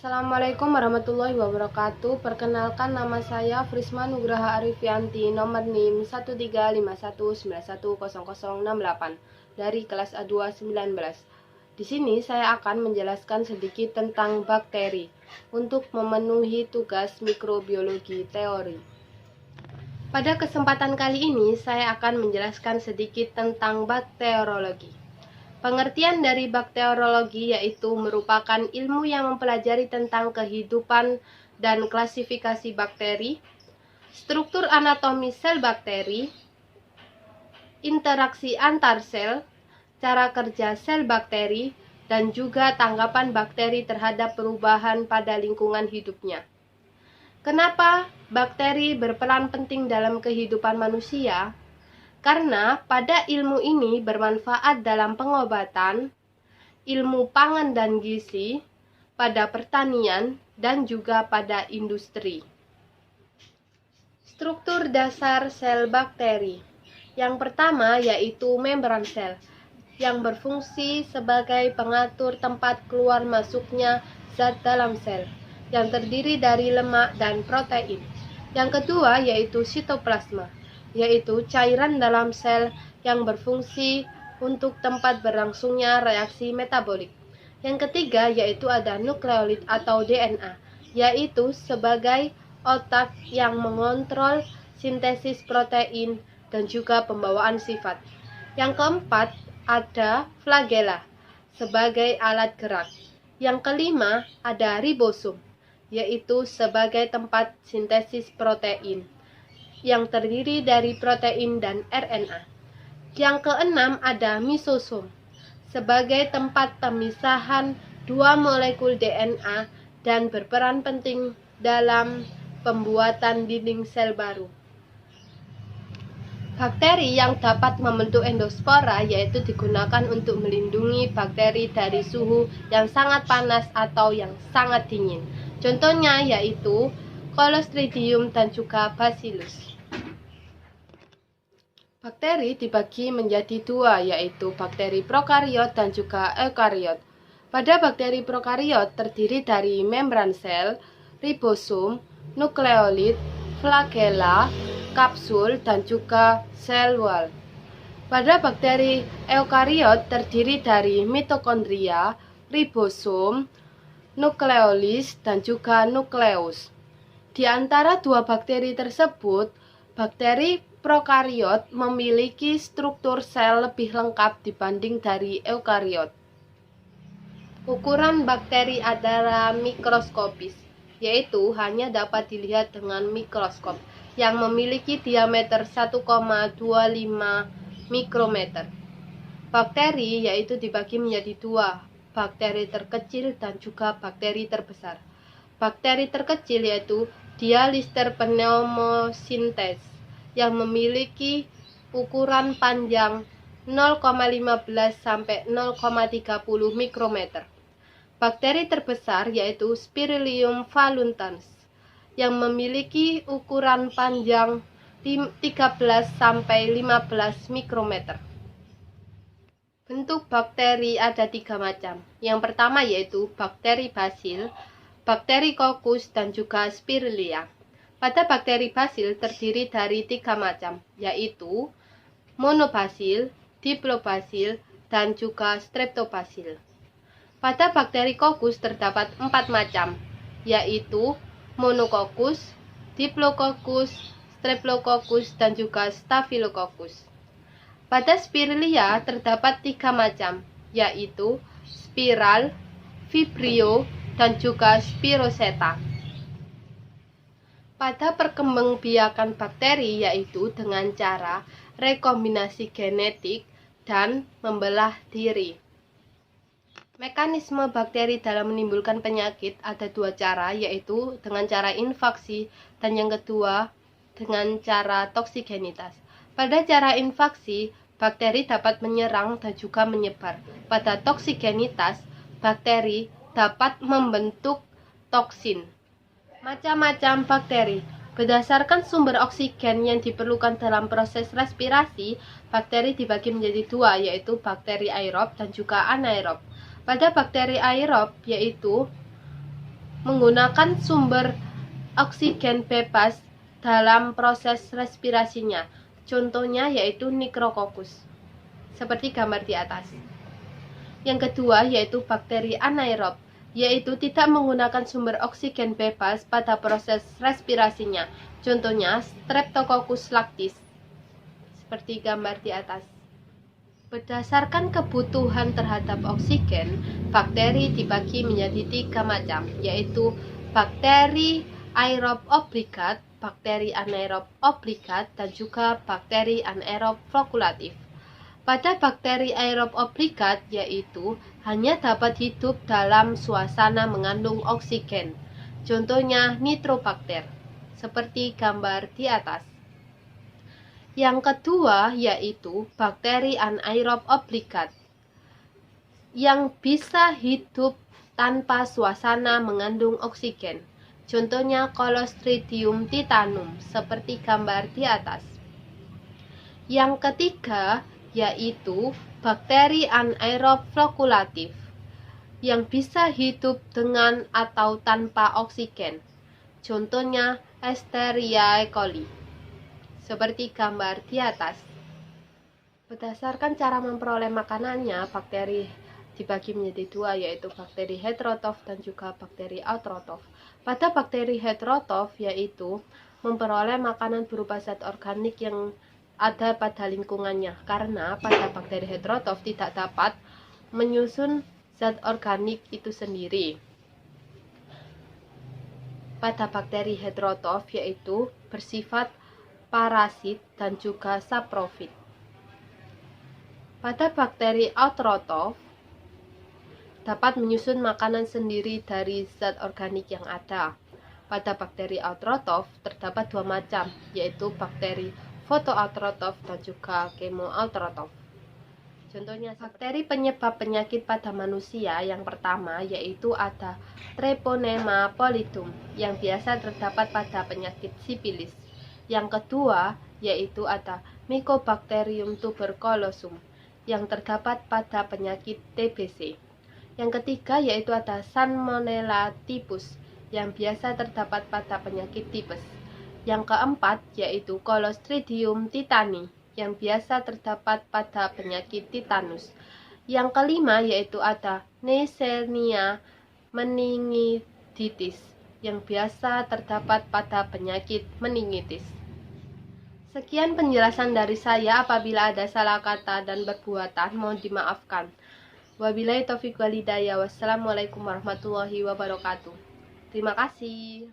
Assalamualaikum warahmatullahi wabarakatuh. Perkenalkan, nama saya Frisma Nugraha Arifianti, nomor NIM 13519191068 dari kelas A2 19. Di sini saya akan menjelaskan sedikit tentang bakteri untuk memenuhi tugas mikrobiologi teori. Pada kesempatan kali ini saya akan menjelaskan sedikit tentang bakteriologi. Pengertian dari bakteriologi yaitu merupakan ilmu yang mempelajari tentang kehidupan dan klasifikasi bakteri, struktur anatomi sel bakteri, interaksi antar sel, cara kerja sel bakteri, dan juga tanggapan bakteri terhadap perubahan pada lingkungan hidupnya. Kenapa bakteri berperan penting dalam kehidupan manusia? Karena pada ilmu ini bermanfaat dalam pengobatan, ilmu pangan dan gizi, pada pertanian, dan juga pada industri. Struktur dasar sel bakteri. Yang pertama yaitu membran sel, yang berfungsi sebagai pengatur tempat keluar masuknya zat dalam sel, yang terdiri dari lemak dan protein. Yang kedua yaitu sitoplasma, yaitu cairan dalam sel yang berfungsi untuk tempat berlangsungnya reaksi metabolik. Yang ketiga yaitu ada nukleolit atau DNA, yaitu sebagai otak yang mengontrol sintesis protein dan juga pembawaan sifat. Yang keempat ada flagela sebagai alat gerak. Yang kelima ada ribosom, yaitu sebagai tempat sintesis protein yang terdiri dari protein dan RNA. Yang keenam ada misosom sebagai tempat pemisahan dua molekul DNA dan berperan penting dalam pembuatan dinding sel baru. Bakteri yang dapat membentuk endospora yaitu digunakan untuk melindungi bakteri dari suhu yang sangat panas atau yang sangat dingin. Contohnya yaitu Clostridium dan juga Bacillus. Bakteri dibagi menjadi dua, yaitu bakteri prokariot dan juga eukariot. Pada bakteri prokariot terdiri dari membran sel, ribosom, nukleolit, flagella, kapsul, dan juga sel wall. Pada bakteri eukariot terdiri dari mitokondria, ribosom, nukleolis, dan juga nukleus. Di antara dua bakteri tersebut, bakteri prokariot memiliki struktur sel lebih lengkap dibanding dari eukariot. Ukuran bakteri adalah mikroskopis, yaitu hanya dapat dilihat dengan mikroskop yang memiliki diameter 1,25 mikrometer. Bakteri yaitu dibagi menjadi dua, bakteri terkecil dan juga bakteri terbesar. Bakteri terkecil yaitu Dialister pneumosintes yang memiliki ukuran panjang 0,15 sampai 0,30 mikrometer. Bakteri terbesar yaitu Spirillum voluntans yang memiliki ukuran panjang 13 sampai 15 mikrometer. Bentuk bakteri ada tiga macam. Yang pertama yaitu bakteri basil, bakteri kokus, dan juga Spirillea. Pada bakteri basil terdiri dari tiga macam, yaitu monobasil, diplobasil, dan juga streptobasil. Pada bakteri kokus terdapat empat macam, yaitu monococcus, diplococcus, streptococcus, dan juga staphylococcus. Pada Spirillea terdapat tiga macam, yaitu spiral, vibrio, dan juga spiroseta. Pada perkembangbiakan bakteri yaitu dengan cara rekombinasi genetik dan membelah diri. Mekanisme bakteri dalam menimbulkan penyakit ada dua cara, yaitu dengan cara infaksi dan yang kedua dengan cara toksigenitas. Pada cara infaksi, bakteri dapat menyerang dan juga menyebar. Pada toksigenitas, bakteri dapat membentuk toksin. Macam-macam bakteri. Berdasarkan sumber oksigen yang diperlukan dalam proses respirasi, bakteri dibagi menjadi dua, yaitu bakteri aerob dan juga anaerob. Pada bakteri aerob yaitu menggunakan sumber oksigen bebas dalam proses respirasinya. Contohnya yaitu Micrococcus, seperti gambar di atas. Yang kedua yaitu bakteri anaerob, yaitu tidak menggunakan sumber oksigen bebas pada proses respirasinya. Contohnya Streptococcus lactis, seperti gambar di atas. Berdasarkan kebutuhan terhadap oksigen, bakteri dibagi menjadi 3 macam, yaitu bakteri aerob obligat, bakteri anaerob obligat, dan juga bakteri anaerob flokulatif. Pada bakteri aerob obligat, yaitu hanya dapat hidup dalam suasana mengandung oksigen. Contohnya Nitrobacter, seperti gambar di atas. Yang kedua yaitu bakteri anaerob obligat, yang bisa hidup tanpa suasana mengandung oksigen. Contohnya Clostridium titanum, seperti gambar di atas. Yang ketiga yaitu bakteri anaerob flokulatif, yang bisa hidup dengan atau tanpa oksigen. Contohnya Escherichia coli, seperti gambar di atas. Berdasarkan cara memperoleh makanannya, bakteri dibagi menjadi 2, yaitu bakteri heterotrof dan juga bakteri autotrof. Pada bakteri heterotrof yaitu memperoleh makanan berupa zat organik yang ada pada lingkungannya, karena pada bakteri heterotrof tidak dapat menyusun zat organik itu sendiri. Pada bakteri heterotrof yaitu bersifat parasit dan juga saprofit. Pada bakteri autotrof dapat menyusun makanan sendiri dari zat organik yang ada. Pada bakteri autotrof terdapat 2 macam, yaitu bakteri fotoautotrof dan juga kemoautotrof. Contohnya bakteri penyebab penyakit pada manusia yang pertama yaitu ada Treponema pallidum, yang biasa terdapat pada penyakit sipilis. Yang kedua yaitu ada Mycobacterium tuberculosum, yang terdapat pada penyakit TBC. Yang ketiga yaitu ada Salmonella typhus, yang biasa terdapat pada penyakit tipes. Yang keempat yaitu Clostridium tetani, yang biasa terdapat pada penyakit titanus. Yang kelima yaitu ada Neisseria meningitis, yang biasa terdapat pada penyakit meningitis. Sekian penjelasan dari saya. Apabila ada salah kata dan perbuatan, mohon dimaafkan. Wabillahi taufiq wal hidayah. Wassalamualaikum warahmatullahi wabarakatuh. Terima kasih.